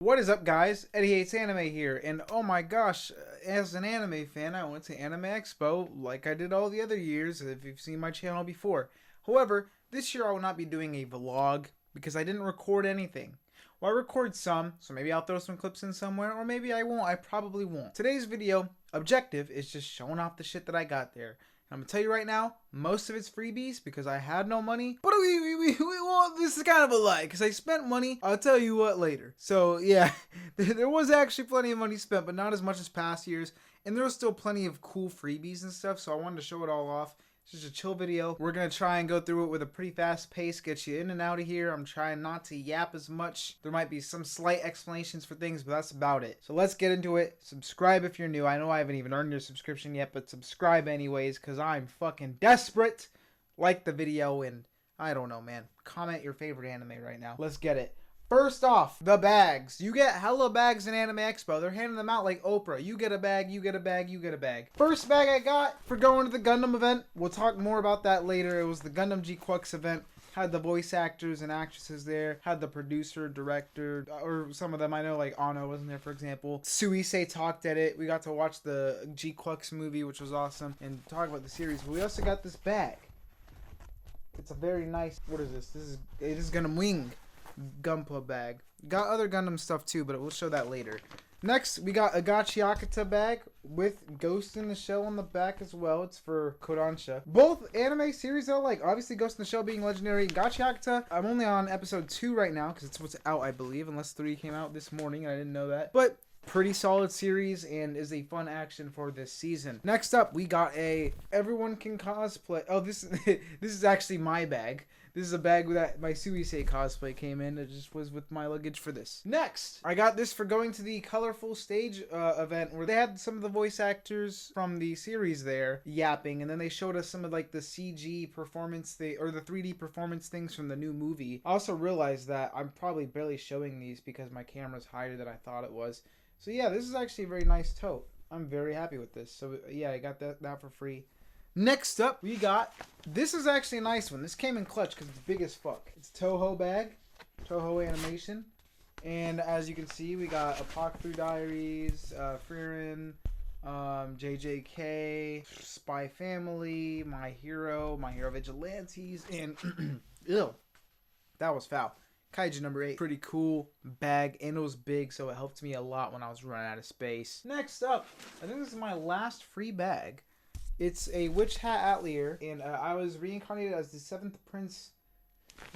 What is up, guys? Eddie Hates Anime here, and oh my gosh, as an anime fan, I went to Anime Expo like I did all the other years if you've seen my channel before. However, this year I will not be doing a vlog because I didn't record anything. Well, I record some, so maybe I'll throw some clips in somewhere, or maybe I won't. I probably won't. Today's video objective is just showing off the shit that I got there. I'm gonna tell you right now, most of it's freebies because I had no money. But well, this is kind of a lie because I spent money. I'll tell you what later. So yeah, there was actually plenty of money spent, but not as much as past years. And there was still plenty of cool freebies and stuff. So I wanted to show it all off. It's just a chill video. We're gonna try and go through it with a pretty fast pace, get you in and out of here. I'm trying not to yap as much. There might be some slight explanations for things, but that's about it. So let's get into it. Subscribe if you're new. I know I haven't even earned your subscription yet, but subscribe anyways, because I'm fucking desperate. Like the video and I don't know, man. Comment your favorite anime right now. Let's get it. First off, the bags. You get hella bags in Anime Expo. They're handing them out like Oprah. You get a bag, you get a bag, you get a bag. First bag I got for going to the Gundam event. We'll talk more about that later. It was the Gundam G-Quux event. Had the voice actors and actresses there. Had the producer, director, or some of them. I know like Ano wasn't there, for example. Suisei talked at it. We got to watch the G-Quux movie, which was awesome, and talk about the series. But we also got this bag. It's a very nice, what is this? It is Gundam Wing Gunpla bag. Got other Gundam stuff too, but we'll show that later. Next, we got a Gachiakata bag with Ghost in the Shell on the back as well. It's for Kodansha. Both anime series though, like obviously Ghost in the Shell being legendary. Gachiakata, I'm only on episode 2 right now because it's what's out, I believe, unless 3 came out this morning. I didn't know that. But pretty solid series and is a fun action for this season. Next up, we got a everyone can cosplay. Oh, this this is actually my bag. This is a bag that my Suisei cosplay came in. It just was with my luggage for this. Next, I got this for going to the Colorful Stage event where they had some of the voice actors from the series there yapping, and then they showed us some of like the CG performance or the 3D performance things from the new movie. I also realized that I'm probably barely showing these because my camera's higher than I thought it was. So yeah, this is actually a very nice tote. I'm very happy with this. So yeah, I got that for free. Next up, we got, this is actually a nice one. This came in clutch because it's big as fuck. It's Toho bag, Toho animation. And as you can see, we got Apocalypse Diaries, Frieren, JJK, Spy Family, My Hero Vigilantes, and ew, that was foul. Kaiju number 8. Pretty cool bag, and it was big, so it helped me a lot when I was running out of space. Next up, I think this is my last free bag. It's a Witch Hat Atelier, and I was reincarnated as the 7th Prince.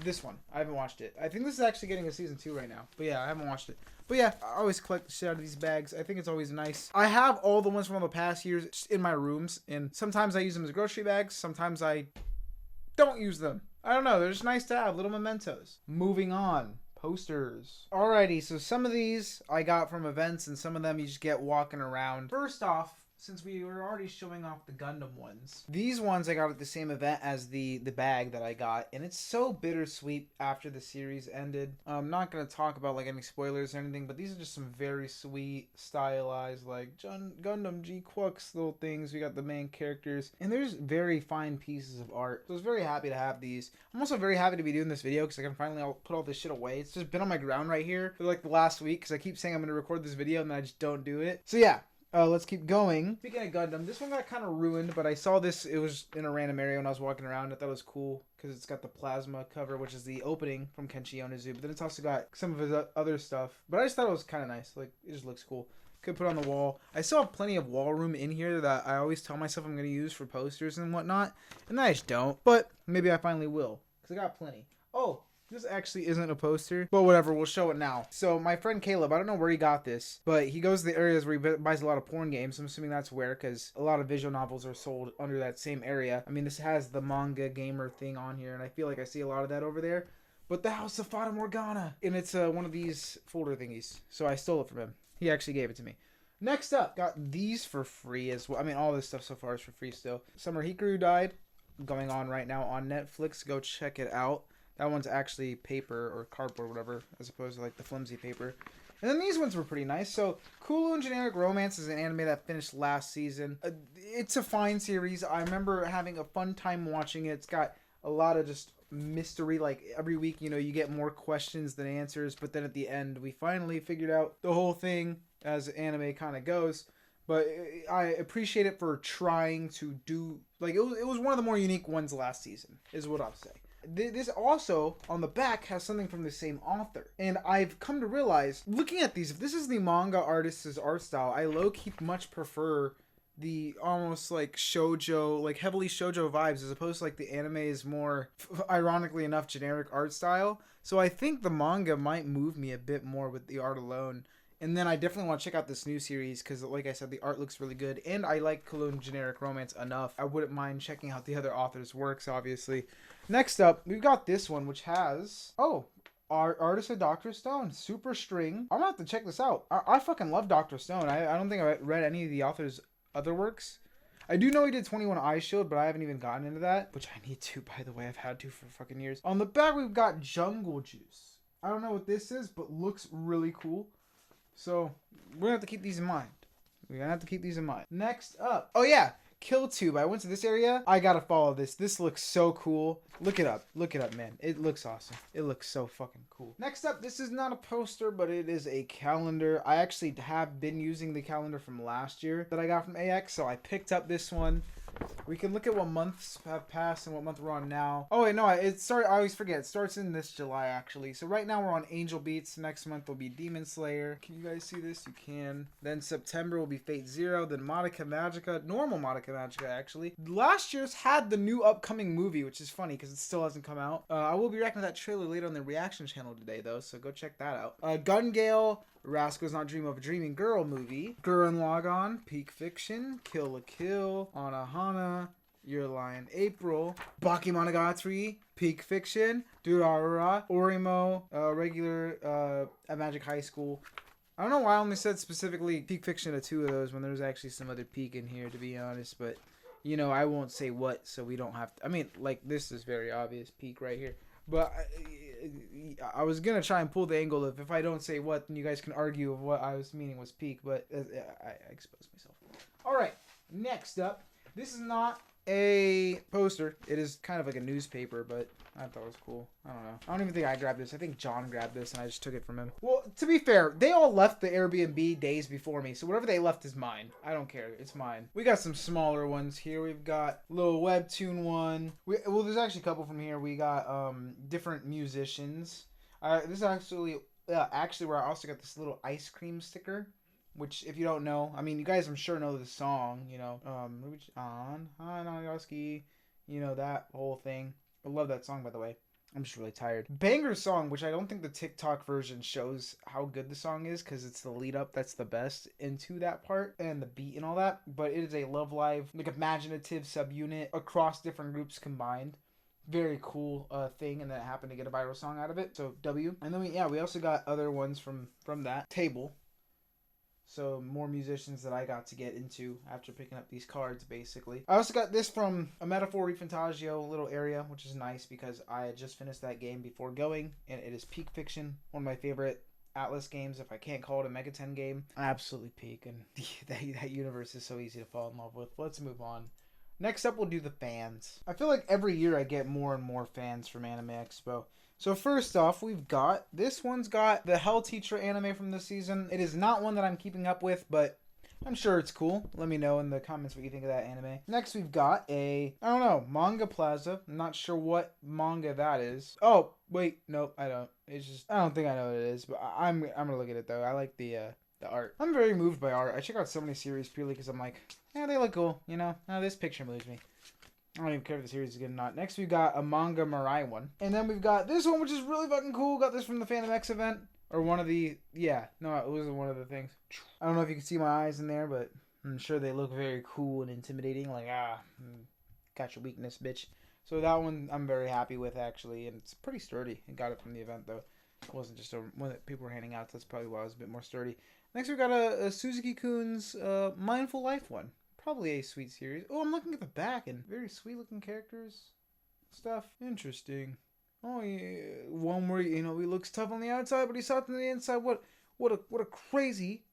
This one. I haven't watched it. I think this is actually getting a season 2 right now. But yeah, I haven't watched it. But yeah, I always collect the shit out of these bags. I think it's always nice. I have all the ones from all the past years in my rooms, and sometimes I use them as grocery bags. Sometimes I don't use them. I don't know. They're just nice to have. Little mementos. Moving on. Posters. Alrighty, so some of these I got from events, and some of them you just get walking around. First off, since we were already showing off the Gundam ones, these ones I got at the same event as the bag that I got, and it's so bittersweet after the series ended. I'm not going to talk about like any spoilers or anything, but these are just some very sweet, stylized, like Gundam G-Quux little things. We got the main characters, and there's very fine pieces of art. So I was very happy to have these. I'm also very happy to be doing this video because I can finally put all this shit away. It's just been on my ground right here for like the last week because I keep saying I'm going to record this video and then I just don't do it. So yeah. Let's keep going. Speaking of Gundam, this one got kind of ruined, but I saw this. It was in a random area when I was walking around. I thought it was cool because it's got the plasma cover, which is the opening from Kenshi Yonezu. But then it's also got some of his other stuff. But I just thought it was kind of nice. Like, it just looks cool. Could put on the wall. I still have plenty of wall room in here that I always tell myself I'm going to use for posters and whatnot. And I just don't. But maybe I finally will because I got plenty. Oh. This actually isn't a poster, but whatever, we'll show it now. So my friend Caleb, I don't know where he got this, but he goes to the areas where he buys a lot of porn games. I'm assuming that's where, because a lot of visual novels are sold under that same area. I mean, this has the manga gamer thing on here, and I feel like I see a lot of that over there. But the House of Fata Morgana, and it's one of these folder thingies. So I stole it from him. He actually gave it to me. Next up, got these for free as well. I mean, all this stuff so far is for free still. Summer Hikaru died, going on right now on Netflix. Go check it out. That one's actually paper or cardboard, whatever, as opposed to like the flimsy paper. And then these ones were pretty nice. So, Kulu and Generic Romance is an anime that finished last season. It's a fine series. I remember having a fun time watching it. It's got a lot of just mystery. Like every week, you know, you get more questions than answers, but then at the end, we finally figured out the whole thing as anime kind of goes. But I appreciate it for trying to do, like, it was one of the more unique ones last season, is what I'll say. This also, on the back, has something from the same author. And I've come to realize, looking at these, if this is the manga artist's art style, I low-key much prefer the almost like shoujo, like heavily shoujo vibes, as opposed to like the anime is more, ironically enough, generic art style. So I think the manga might move me a bit more with the art alone. And then I definitely want to check out this new series because, like I said, the art looks really good. And I like Cologne Generic Romance enough. I wouldn't mind checking out the other authors' works, obviously. Next up, we've got this one, which has... Oh, Artist of Dr. Stone. Super String. I'm going to have to check this out. I fucking love Dr. Stone. I don't think I read any of the author's other works. I do know he did 21 Eye Shield, but I haven't even gotten into that. Which I need to, by the way. I've had to for fucking years. On the back, we've got Jungle Juice. I don't know what this is, but looks really cool. So, we're going to have to keep these in mind. Next up. Oh, yeah. KillTube. I went to this area. I got to follow this. This looks so cool. Look it up, man. It looks awesome. It looks so fucking cool. Next up, this is not a poster, but it is a calendar. I actually have been using the calendar from last year that I got from ATAX, so I picked up this one. We can look at what months have passed and what month we're on now. Oh, wait, no, I always forget. It starts in this July, actually. So right now we're on Angel Beats. Next month will be Demon Slayer. Can you guys see this? You can. Then September will be Fate Zero. Then Madoka Magica. Normal Madoka Magica, actually. Last year's had the new upcoming movie, which is funny because it still hasn't come out. I will be reacting to that trailer later on the reaction channel today, though, so go check that out. Gun Gale. Rascal's Not Dream of a Dreaming Girl movie. Gurren Lagann, Peak Fiction, Kill la Kill, Anohana, Your Lion April, Bakemonogatari, Peak Fiction, Durarara, Orimo, regular at Magic High School. I don't know why I only said specifically Peak Fiction to two of those when there's actually some other Peak in here, to be honest, but, you know, I won't say what, so we don't have to. I mean, like, this is very obvious Peak right here. But I was going to try and pull the angle of if I don't say what, then you guys can argue of what I was meaning was Peak, but I exposed myself. All right, next up. This is not a poster. It is kind of like a newspaper, but I thought it was cool. I don't know. I don't even think I grabbed this. I think John grabbed this, and I just took it from him. Well, to be fair, they all left the Airbnb days before me, so whatever they left is mine. I don't care. It's mine. We got some smaller ones here. We've got a little webtoon one. Well, there's actually a couple from here. We got different musicians. This is actually where I also got this little ice cream sticker. Which, if you don't know, I mean, you guys, I'm sure know the song, you know, you know, that whole thing. I love that song, by the way. I'm just really tired. Banger song, which I don't think the TikTok version shows how good the song is, because it's the lead up that's the best into that part, and the beat and all that, but it is a Love Live, like, imaginative subunit across different groups combined. Very cool thing, and then it happened to get a viral song out of it, so W. And then we also got other ones from that table. So more musicians that I got to get into after picking up these cards, basically. I also got this from a Metaphor Refantagio little area, which is nice because I had just finished that game before going, and it is Peak Fiction, one of my favorite Atlas games, if I can't call it a Mega 10 game. Absolutely peak, and that universe is so easy to fall in love with. Let's move on. Next up, we'll do the fans. I feel like every year I get more and more fans from Anime Expo. So first off, this one's got the Hell Teacher anime from this season. It is not one that I'm keeping up with, but I'm sure it's cool. Let me know in the comments what you think of that anime. Next, we've got I don't know, Manga Plaza. I'm not sure what manga that is. Oh, wait, nope, I don't. I don't think I know what it is, but I'm gonna look at it though. I like the art. I'm very moved by art. I check out so many series purely because I'm like, yeah, they look cool, you know? Oh, this picture moves me. I don't even care if the series is good or not. Next, we've got a Manga Mirai one. And then we've got this one, which is really fucking cool. Got this from the Phantom X event. Or one of the... Yeah, no, it wasn't one of the things. I don't know if you can see my eyes in there, but I'm sure they look very cool and intimidating. Like, got your weakness, bitch. So that one I'm very happy with, actually. And it's pretty sturdy. I got it from the event, though. It wasn't just one that people were handing out. So that's probably why it was a bit more sturdy. Next, we've got a Suzuki-kun's Mindful Life one. Probably a sweet series. Oh, I'm looking at the back and very sweet looking characters. Stuff. Interesting. Oh, yeah. One where, you know, he looks tough on the outside, but he's soft on the inside. What a crazy,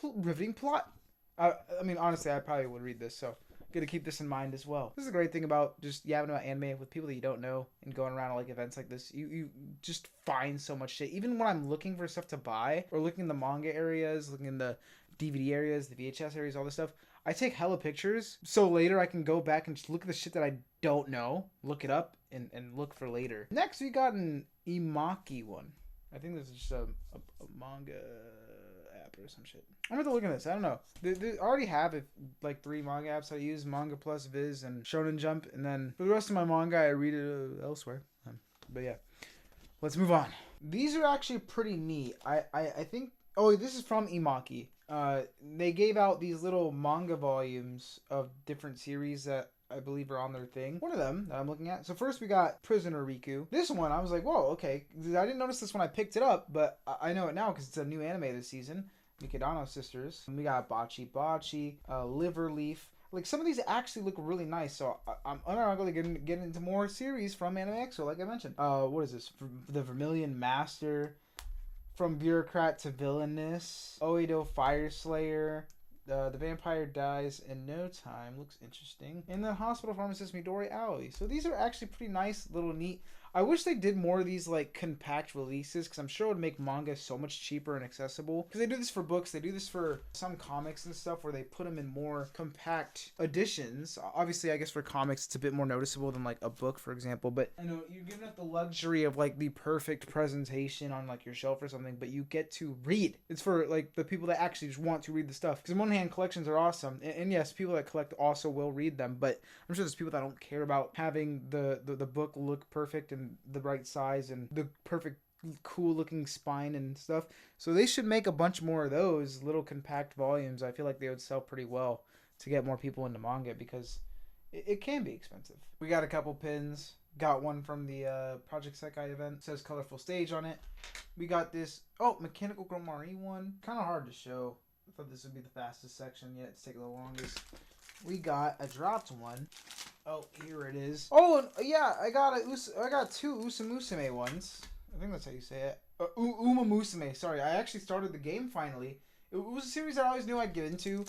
riveting plot. I mean, honestly, I probably would read this, so Gotta keep this in mind as well. This is a great thing about just yapping about anime with people that you don't know and going around like events like this. You just find so much shit. Even when I'm looking for stuff to buy or looking in the manga areas, looking in the DVD areas, the VHS areas, all this stuff, I take hella pictures so later I can go back and just look at the shit that I don't know, look it up, and look for later. Next, we got an Imaki one. I think this is just a manga app or some shit. I'm going to look at this. I don't know. They already have like 3 manga apps I use, Manga Plus, Viz, and Shonen Jump. And then for the rest of my manga, I read it elsewhere. But yeah, let's move on. These are actually pretty neat. I think... Oh, this is from Imaki. They gave out these little manga volumes of different series that I believe are on their thing. One of them that I'm looking at. So first we got Prisoner Riku. This one, I was like, whoa, okay. I didn't notice this when I picked it up, but I know it now because it's a new anime this season. Mikadano Sisters. And we got Bachi Bachi, Liver Leaf. Like, some of these actually look really nice, so I'm going to get into more series from Anime Expo, like I mentioned. What is this? The Vermilion Master, From Bureaucrat to Villainous, Oedo Fire Slayer, the Vampire Dies in No Time, looks interesting, and then Hospital Pharmacist Midori Aoi. So these are actually pretty nice, little neat. I wish they did more of these like compact releases because I'm sure it would make manga so much cheaper and accessible. Because they do this for books, they do this for some comics and stuff where they put them in more compact editions. Obviously, I guess for comics it's a bit more noticeable than like a book, for example. But I know you're giving up the luxury of like the perfect presentation on like your shelf or something, but you get to read. It's for like the people that actually just want to read the stuff. Because on one hand, collections are awesome, and yes, people that collect also will read them. But I'm sure there's people that don't care about having the book look perfect and the right size and the perfect cool looking spine and stuff. So they should make a bunch more of those little compact volumes. I feel like they would sell pretty well to get more people into manga because it can be expensive. We got a couple pins. Got one from the Project Sekai event. It says Colorful Stage on it. We got this Mechanical Girl Marie one. Kind of hard to show. I thought this would be the fastest section yet. It's taking the longest. We got a dropped one. Oh, here it is. Oh, yeah, I got 2 Usamusume ones. I think that's how you say it. Uma Musume. Sorry, I actually started the game finally. It was a series I always knew I'd get into,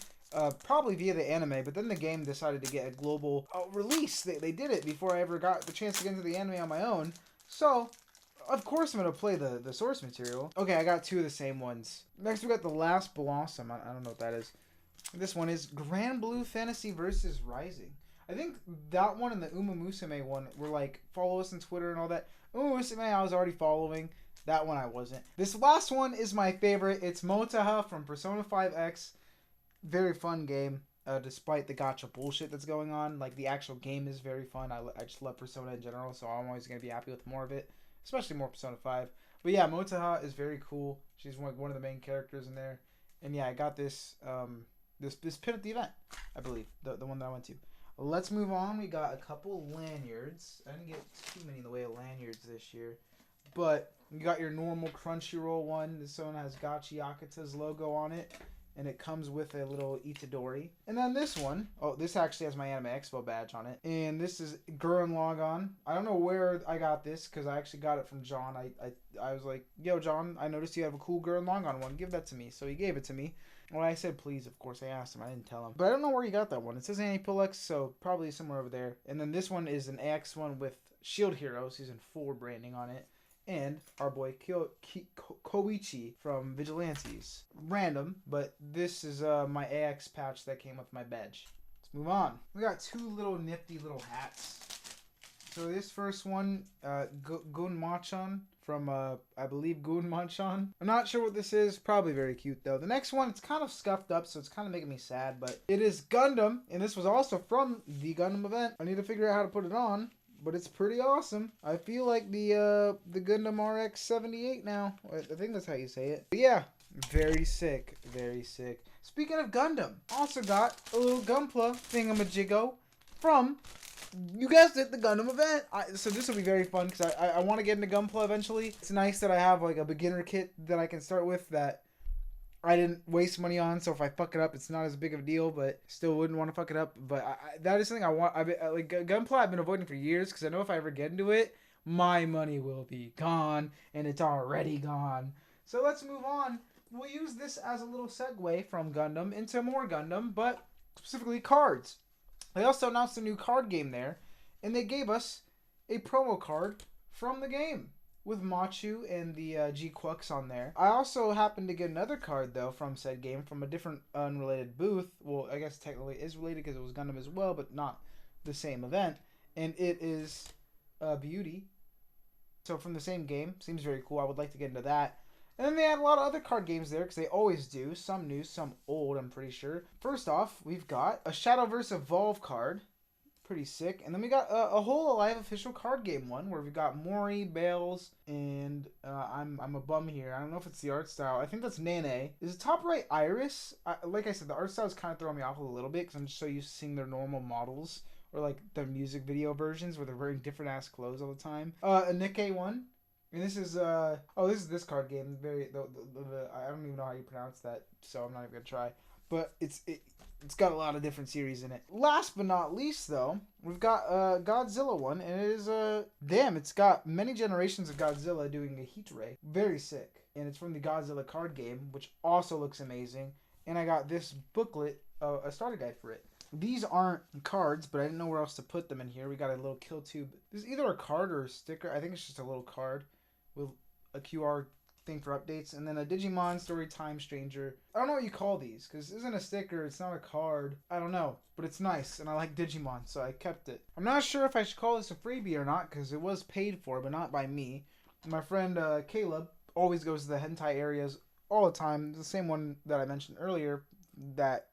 probably via the anime, but then the game decided to get a global release. They did it before I ever got the chance to get into the anime on my own. So, of course I'm going to play the source material. Okay, I got 2 of the same ones. Next we got The Last Blossom. I don't know what that is. This one is Grand Blue Fantasy vs. Rising. I think that one and the Uma Musume one were like, follow us on Twitter and all that. Uma Musume I was already following. That one I wasn't. This last one is my favorite. It's Motaha from Persona 5X. Very fun game, despite the gacha bullshit that's going on. Like, the actual game is very fun. I just love Persona in general, so I'm always going to be happy with more of it. Especially more Persona 5. But yeah, Motaha is very cool. She's one of the main characters in there. And yeah, I got this this pin at the event, I believe. The one that I went to. Let's move on. We got a couple lanyards. I didn't get too many in the way of lanyards this year. But you got your normal Crunchyroll one. This one has Gachi Akata's logo on it. And it comes with a little Itadori. And then this one. Oh, this actually has my Anime Expo badge on it. And this is Gurren Lagann. I don't know where I got this because I actually got it from John. I was like, yo, John, I noticed you have a cool Gurren Lagann one. Give that to me. So he gave it to me. Well, I said please, of course. I asked him. I didn't tell him. But I don't know where he got that one. It says Aniplex, so probably somewhere over there. And then this one is an AX one with Shield Hero Season 4 branding on it. And our boy Koichi from Vigilantes. Random, but this is my AX patch that came with my badge. Let's move on. We got 2 little nifty little hats. So this first one, Gunmachan from, I believe, Gunmachan. I'm not sure what this is. Probably very cute, though. The next one, it's kind of scuffed up, so it's kind of making me sad. But it is Gundam, and this was also from the Gundam event. I need to figure out how to put it on. But it's pretty awesome. I feel like the Gundam RX-78 now. I think that's how you say it. But yeah, very sick. Very sick. Speaking of Gundam, also got a little Gunpla thingamajiggo from, you guessed it, the Gundam event. So this will be very fun because I want to get into Gunpla eventually. It's nice that I have like a beginner kit that I can start with that I didn't waste money on, so if I fuck it up, it's not as big of a deal, but still wouldn't want to fuck it up. But that is something I want. Like Gunpla, I've been avoiding for years because I know if I ever get into it, my money will be gone, and it's already gone. So let's move on. We'll use this as a little segue from Gundam into more Gundam, but specifically cards. They also announced a new card game there, and they gave us a promo card from the game with Machu and the G-Quux on there. I also happened to get another card, though, from said game from a different unrelated booth. Well, I guess technically it is related because it was Gundam as well, but not the same event. And it is Beauty. So from the same game. Seems very cool. I would like to get into that. And then they had a lot of other card games there because they always do. Some new, some old, I'm pretty sure. First off, we've got a Shadowverse Evolve card. Pretty sick. And then we got a whole live official card game one where we got Mori, Bales, and I'm a bum here. I don't know if it's the art style. I think that's Nene. Is the top right Iris? Like I said, the art style is kind of throwing me off a little bit because I'm just so used to seeing their normal models or like their music video versions where they're wearing different ass clothes all the time. A Nikkei one. And this is this is this card game. I don't even know how you pronounce that, so I'm not even gonna try. But it's got a lot of different series in it. Last but not least, though, we've got a Godzilla one, and it is damn. It's got many generations of Godzilla doing a heat ray. Very sick, and it's from the Godzilla card game, which also looks amazing. And I got this booklet, a starter guide for it. These aren't cards, but I didn't know where else to put them in here. We got a little kill tube. This is either a card or a sticker. I think it's just a little card with a QR thing for updates, and then a Digimon Story Time Stranger. I don't know what you call these because this isn't a sticker, it's not a card. I don't know, but it's nice, and I like Digimon, so I kept it. I'm not sure if I should call this a freebie or not because it was paid for, but not by me. My friend Caleb always goes to the hentai areas all the time. The same one that I mentioned earlier that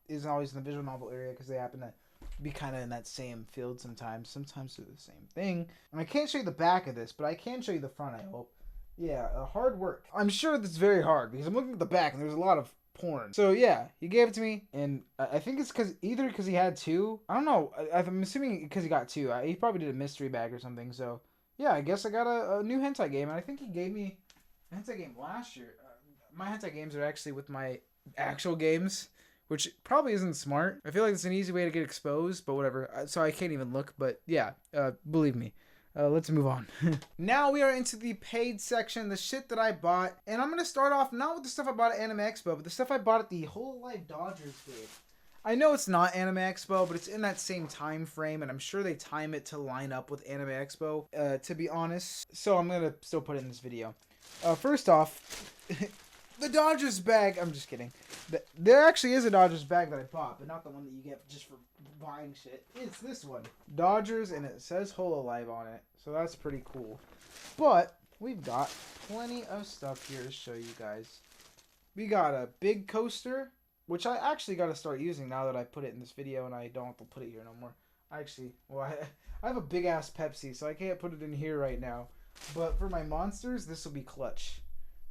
is always in the visual novel area because they happen to be kind of in that same field sometimes. Sometimes they're the same thing. And I can't show you the back of this, but I can show you the front, I hope. Yeah, hard work. I'm sure that's very hard because I'm looking at the back and there's a lot of porn. So yeah, he gave it to me, and I think it's because he had two. I don't know. I'm assuming because he got two. He probably did a mystery bag or something. So yeah, I guess I got a new hentai game, and I think he gave me a hentai game last year. My hentai games are actually with my actual games, which probably isn't smart. I feel like it's an easy way to get exposed, but whatever. So I can't even look, but yeah, believe me. Let's move on. Now we are into the paid section, the shit that I bought. And I'm going to start off not with the stuff I bought at Anime Expo, but the stuff I bought at the Whole Life Dodgers game. I know it's not Anime Expo, but it's in that same time frame, and I'm sure they time it to line up with Anime Expo, to be honest. So I'm going to still put it in this video. First off, the Dodgers bag. I'm just kidding. There actually is a Dodgers bag that I bought, but not the one that you get just for buying shit. It's this one. Dodgers, and it says Hololive on it. So that's pretty cool. But we've got plenty of stuff here to show you guys. We got a big coaster, which I actually got to start using now that I put it in this video and I don't have to put it here no more. I have a big ass Pepsi, so I can't put it in here right now. But for my monsters, this will be clutch.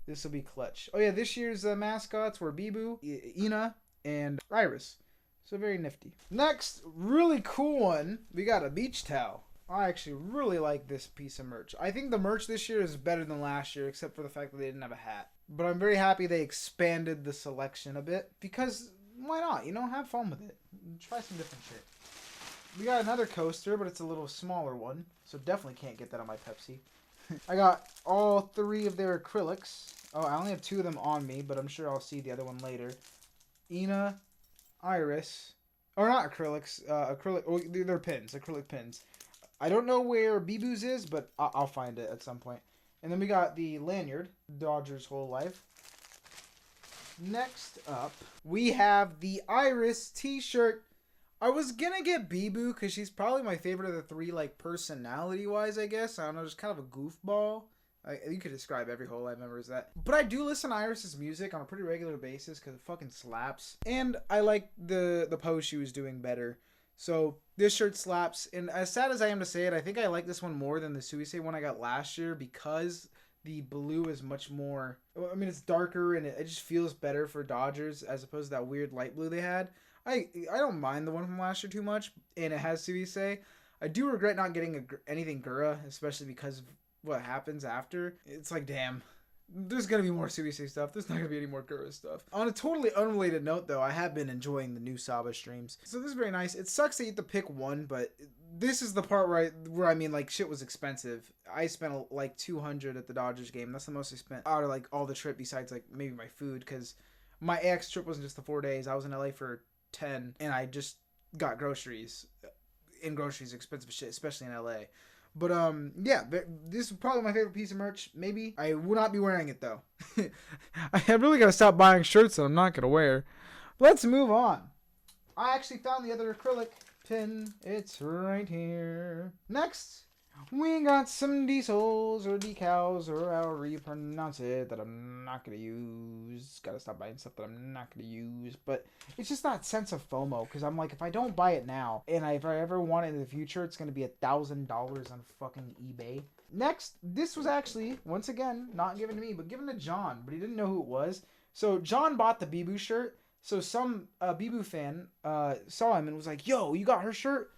This will be clutch. Oh yeah, this year's mascots were Bibu, Ina, and Iris. So very nifty. Next, really cool one. We got a beach towel. I actually really like this piece of merch. I think the merch this year is better than last year, except for the fact that they didn't have a hat. But I'm very happy they expanded the selection a bit, because why not? You know, have fun with it. Try some different shit. We got another coaster, but it's a little smaller one, so definitely can't get that on my Pepsi. I got all three of their acrylics. Oh, I only have two of them on me, but I'm sure I'll see the other one later. Ina, Iris, or not acrylics, they're pins, acrylic pins. I don't know where Bibu's is, but I'll find it at some point. And then we got the lanyard, Dodgers Whole Life. Next up, we have the Iris t-shirt. I was gonna get Bibu because she's probably my favorite of the three, like, personality-wise, I guess. I don't know, just kind of a goofball. You could describe every Whole Life member as that. But I do listen to Iris's music on a pretty regular basis because it fucking slaps. And I like the pose she was doing better. So this shirt slaps. And as sad as I am to say it, I think I like this one more than the Suisei one I got last year because the blue is much more... I mean, it's darker and it just feels better for Dodgers as opposed to that weird light blue they had. I don't mind the one from last year too much, and it has Suisei. I do regret not getting anything Gura, especially because of what happens after. It's like, damn, there's gonna be more Suisei stuff. There's not gonna be any more Gura stuff. On a totally unrelated note, though, I have been enjoying the new Saba streams, so this is very nice. It sucks that you have to pick one, but this is the part where I mean, like, shit was expensive. I spent like $200 at the Dodgers game. That's the most I spent out of like all the trip, besides like maybe my food, because my AX trip wasn't just the 4 days. I was in LA for 10, and I just got groceries. And groceries are expensive shit, especially in LA. But yeah, this is probably my favorite piece of merch. Maybe I will not be wearing it though. I really gotta stop buying shirts that I'm not gonna wear. Let's move on. I actually found the other acrylic pin. It's right here. Next, we got some diesels or decals or however you pronounce it that I'm not going to use. Gotta stop buying stuff that I'm not going to use. But it's just that sense of FOMO because I'm like, if I don't buy it now and if I ever want it in the future, it's going to be $1,000 on fucking eBay. Next, this was actually, once again, not given to me, but given to John. But he didn't know who it was. So John bought the Bibu shirt. So some Bibu fan saw him and was like, yo, you got her shirt?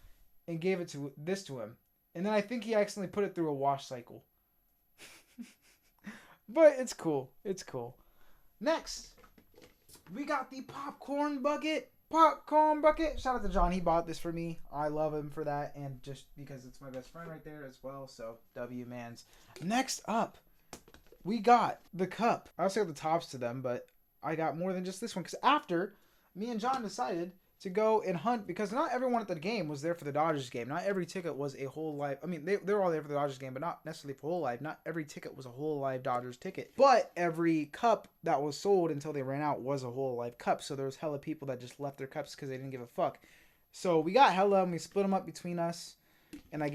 And gave it to him. And then I think he accidentally put it through a wash cycle. But it's cool. It's cool. Next, we got the popcorn bucket. Popcorn bucket. Shout out to John. He bought this for me. I love him for that. And just because it's my best friend right there as well. So, W mans. Next up, we got the cup. I also got the tops to them, but I got more than just this one. Because after me and John decided to go and hunt, because not everyone at the game was there for the Dodgers game. Not every ticket was a whole live. I mean, they were all there for the Dodgers game, but not necessarily for whole live. Not every ticket was a whole live Dodgers ticket. But every cup that was sold until they ran out was a whole live cup. So there was hella people that just left their cups because they didn't give a fuck. So we got hella and we split them up between us. And I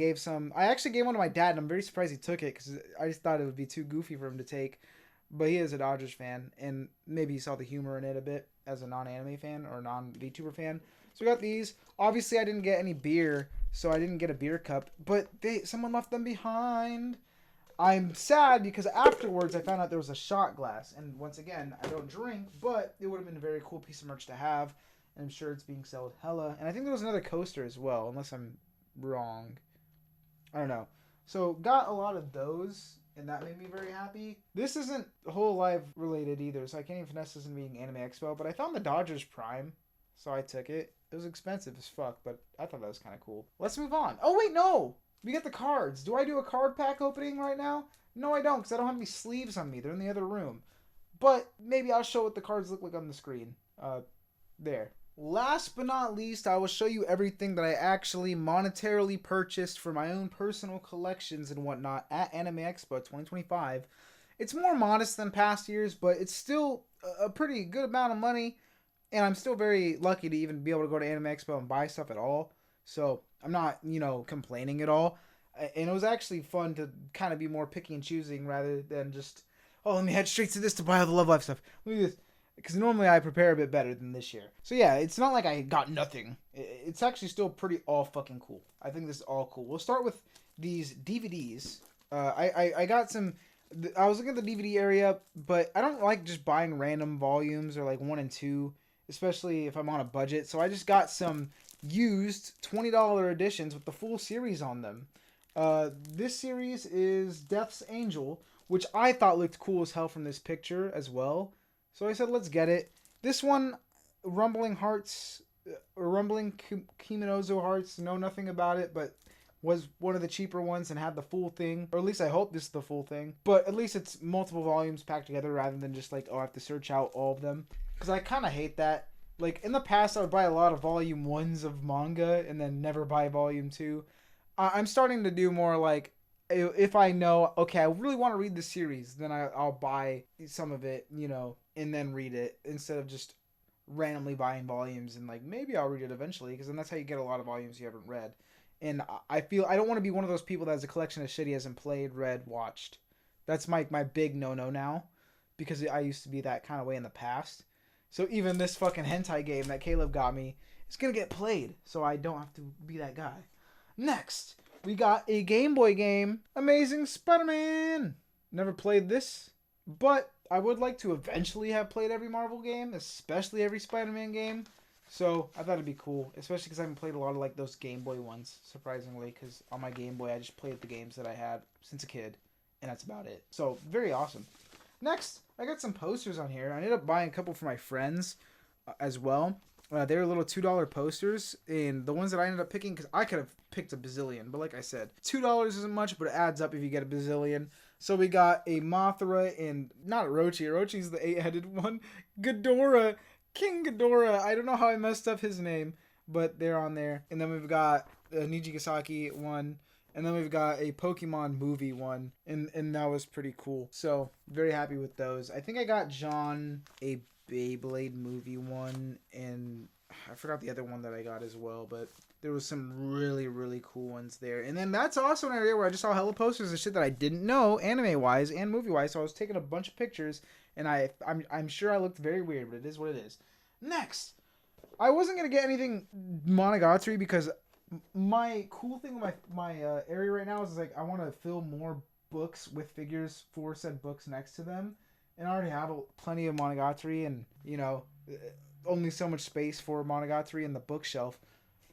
actually gave one to my dad, and I'm very surprised he took it because I just thought it would be too goofy for him to take. But he is a Dodgers fan, and maybe he saw the humor in it a bit as a non-anime fan or non-VTuber fan. So we got these. Obviously, I didn't get any beer, so I didn't get a beer cup. But someone left them behind. I'm sad because afterwards I found out there was a shot glass. And once again, I don't drink, but it would have been a very cool piece of merch to have. And I'm sure it's being sold hella. And I think there was another coaster as well, unless I'm wrong. I don't know. So got a lot of those. And that made me very happy. This isn't whole live related either, so I can't even finesse this in being Anime Expo. But I found the Dodgers Prime, so I took it. It was expensive as fuck, but I thought that was kind of cool. Let's move on. Oh, wait, no! We get the cards. Do I do a card pack opening right now? No, I don't, because I don't have any sleeves on me. They're in the other room. But maybe I'll show what the cards look like on the screen. There. Last but not least, I will show you everything that I actually monetarily purchased for my own personal collections and whatnot at Anime Expo 2025. It's more modest than past years, but it's still a pretty good amount of money, and I'm still very lucky to even be able to go to Anime Expo and buy stuff at all. So I'm not, complaining at all. And it was actually fun to kind of be more picky and choosing rather than just, let me head straight to this to buy all the Love Life stuff. Look at this. Because normally I prepare a bit better than this year. So yeah, it's not like I got nothing. It's actually still pretty all fucking cool. I think this is all cool. We'll start with these DVDs. I got some... I was looking at the DVD area, but I don't like just buying random volumes or like 1 and 2, especially if I'm on a budget. So I just got some used $20 editions with the full series on them. This series is Death's Angel, which I thought looked cool as hell from this picture as well. So I said, let's get it. This one, Rumbling Hearts, or Rumbling Kiminozo Hearts, know nothing about it, but was one of the cheaper ones and had the full thing. Or at least I hope this is the full thing. But at least it's multiple volumes packed together rather than just like, I have to search out all of them. Because I kind of hate that. Like, in the past, I would buy a lot of volume 1s of manga and then never buy volume 2. I'm starting to do more like, if I know, okay, I really want to read the series, then I'll buy some of it, and then read it instead of just randomly buying volumes and like, maybe I'll read it eventually, because then that's how you get a lot of volumes you haven't read. And I feel I don't want to be one of those people that has a collection of shit he hasn't played, read, watched. That's my big no-no now, because I used to be that kind of way in the past. So even this fucking hentai game that Caleb got me is going to get played, so I don't have to be that guy. Next, we got a Game Boy game, Amazing Spider-Man. Never played this, but I would like to eventually have played every Marvel game, especially every Spider-Man game. So I thought it'd be cool, especially because I haven't played a lot of like those Game Boy ones, surprisingly, because on my Game Boy I just played the games that I had since a kid, and that's about it. So very awesome. Next, I got some posters on here. I ended up buying a couple for my friends as well. They were little $2 posters, and the ones that I ended up picking, because I could have picked a bazillion, but like I said, $2 isn't much, but it adds up if you get a bazillion. So we got a Mothra and, not Orochi, Orochi's the 8-headed one, Ghidorah, King Ghidorah, I don't know how I messed up his name, but they're on there. And then we've got a Nijigasaki one. And then we've got a Pokemon movie one. And that was pretty cool. So, very happy with those. I think I got John a Beyblade movie one. And I forgot the other one that I got as well. But there was some really, really cool ones there. And then that's also an area where I just saw hella posters of shit that I didn't know, anime-wise and movie-wise. So I was taking a bunch of pictures. And I'm sure I looked very weird, but it is what it is. Next, I wasn't going to get anything Monogatari because my cool thing with my area right now is like I want to fill more books with figures for said books next to them. And I already have plenty of Monogatari and, only so much space for Monogatari in the bookshelf.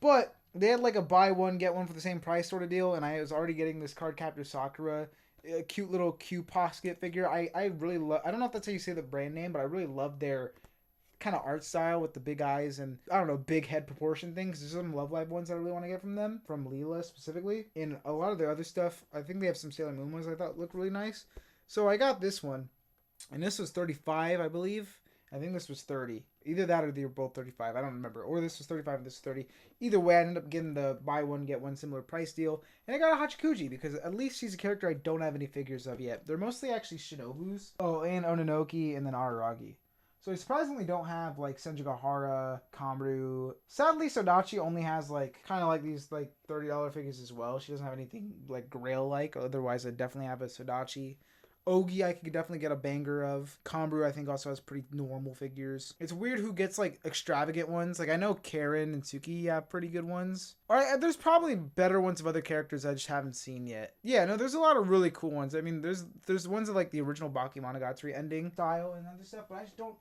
But they had like a buy one, get one for the same price sort of deal. And I was already getting this Cardcaptor Sakura, a cute little Q-Posket figure. I really love, I don't know if that's how you say the brand name, but I really love their kind of art style with the big eyes and I don't know, big head proportion things. There's some Love Live ones I really want to get from them, from Leela specifically. And a lot of their other stuff, I think they have some Sailor Moon ones I thought looked really nice. So I got this one, and this was $35, I believe. I think this was $30. Either that or they were both $35. I don't remember. Or this was $35 and this was $30. Either way, I ended up getting the buy one, get one similar price deal. And I got a Hachikuji because at least she's a character I don't have any figures of yet. They're mostly actually Shinobus. Oh, and Ononoki and then Araragi. So I surprisingly don't have like Senjugahara, Kamru. Sadly, Sodachi only has like kind of like these like $30 figures as well. She doesn't have anything like Grail-like. Otherwise, I definitely have a Sodachi. Ogi, I could definitely get a banger of. Kamru, I think, also has pretty normal figures. It's weird who gets, like, extravagant ones. Like, I know Karen and Tsuki have pretty good ones. Alright, there's probably better ones of other characters I just haven't seen yet. Yeah, no, there's a lot of really cool ones. I mean, there's ones of, like, the original Bakemonogatari ending style and other stuff, but I just don't...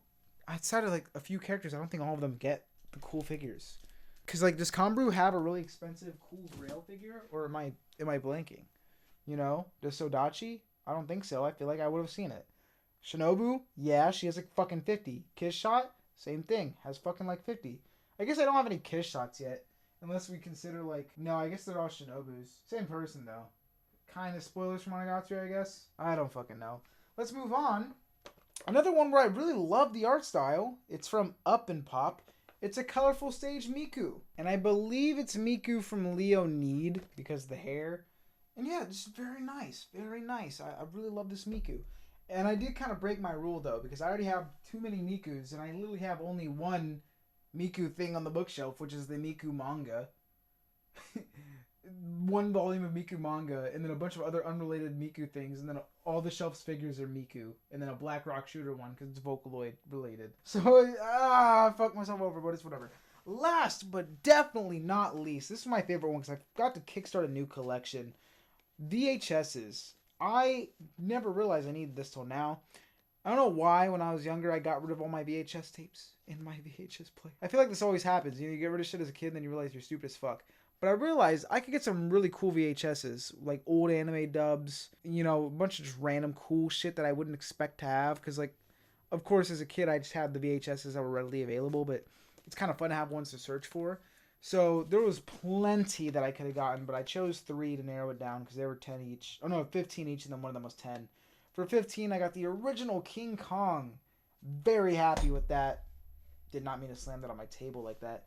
Outside of, like, a few characters, I don't think all of them get the cool figures. Because, like, does Kamru have a really expensive, cool Grail figure? Or am I blanking? Does Sodachi? I don't think so. I feel like I would have seen it. Shinobu? Yeah, she has like fucking 50. Kiss Shot? Same thing. Has fucking like 50. I guess I don't have any Kiss Shots yet. Unless we consider like... No, I guess they're all Shinobus. Same person though. Kind of spoilers for Monogatari, I guess. I don't fucking know. Let's move on. Another one where I really love the art style. It's from Up and Pop. It's a colorful stage Miku. And I believe it's Miku from Leo Need because of the hair. And yeah, just very nice. Very nice. I really love this Miku. And I did kind of break my rule, though, because I already have too many Mikus, and I literally have only one Miku thing on the bookshelf, which is the Miku manga. One volume of Miku manga, and then a bunch of other unrelated Miku things, and then all the shelf's figures are Miku, and then a Black Rock Shooter one, because it's Vocaloid related. So, I fucked myself over, but it's whatever. Last, but definitely not least, this is my favorite one, because I got to kickstart a new collection. VHSs. I never realized I needed this till now. I don't know why when I was younger I got rid of all my VHS tapes in my VHS player. I feel like this always happens. You get rid of shit as a kid and then you realize you're stupid as fuck. But I realized I could get some really cool VHSs, like old anime dubs, a bunch of just random cool shit that I wouldn't expect to have. Because, like, of course, as a kid I just had the VHSs that were readily available, but it's kind of fun to have ones to search for. So there was plenty that I could have gotten, but I chose 3 to narrow it down because they were 10 each. Oh no, 15 each, and then one of them was 10. For 15, I got the original King Kong. Very happy with that. Did not mean to slam that on my table like that.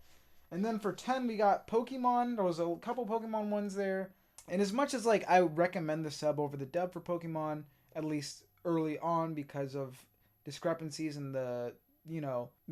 And then for 10, we got Pokemon. There was a couple Pokemon ones there. And as much as like I recommend the sub over the dub for Pokemon, at least early on because of discrepancies in the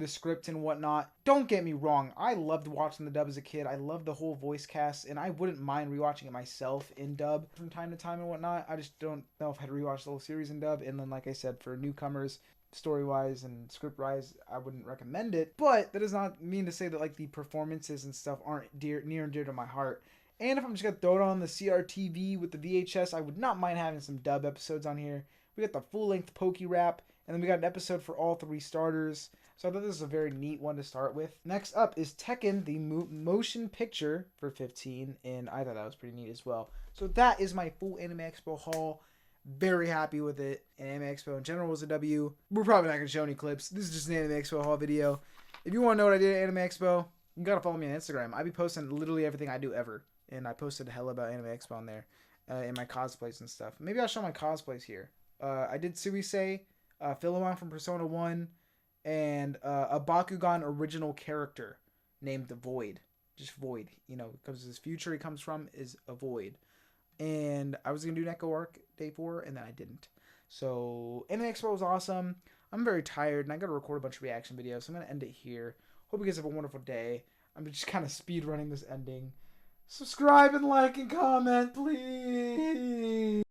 script and whatnot. Don't get me wrong. I loved watching the dub as a kid. I loved the whole voice cast, and I wouldn't mind rewatching it myself in dub from time to time and whatnot. I just don't know if I'd rewatch the whole series in dub. And then, like I said, for newcomers, story-wise and script-wise, I wouldn't recommend it. But that does not mean to say that, like, the performances and stuff aren't near and dear to my heart. And if I'm just going to throw it on the CRTV with the VHS, I would not mind having some dub episodes on here. We got the full-length Poke Rap. And then we got an episode for all 3 starters. So I thought this was a very neat one to start with. Next up is Tekken, the motion picture for 15. And I thought that was pretty neat as well. So that is my full Anime Expo haul. Very happy with it. And Anime Expo in general was a W. We're probably not going to show any clips. This is just an Anime Expo haul video. If you want to know what I did at Anime Expo, you got to follow me on Instagram. I be posting literally everything I do ever. And I posted hella about Anime Expo on there. In my cosplays and stuff. Maybe I'll show my cosplays here. I did Suisei. Philemon from Persona 1, and a Bakugan original character named The Void. just void. Because his future he comes from is a void. And I was gonna do Neko Arc day 4, and then I didn't. So Anime Expo was awesome. I'm very tired, and I gotta record a bunch of reaction videos. So I'm gonna end it here. Hope you guys have a wonderful day. I'm just kind of speed running this ending. Subscribe and like and comment, please.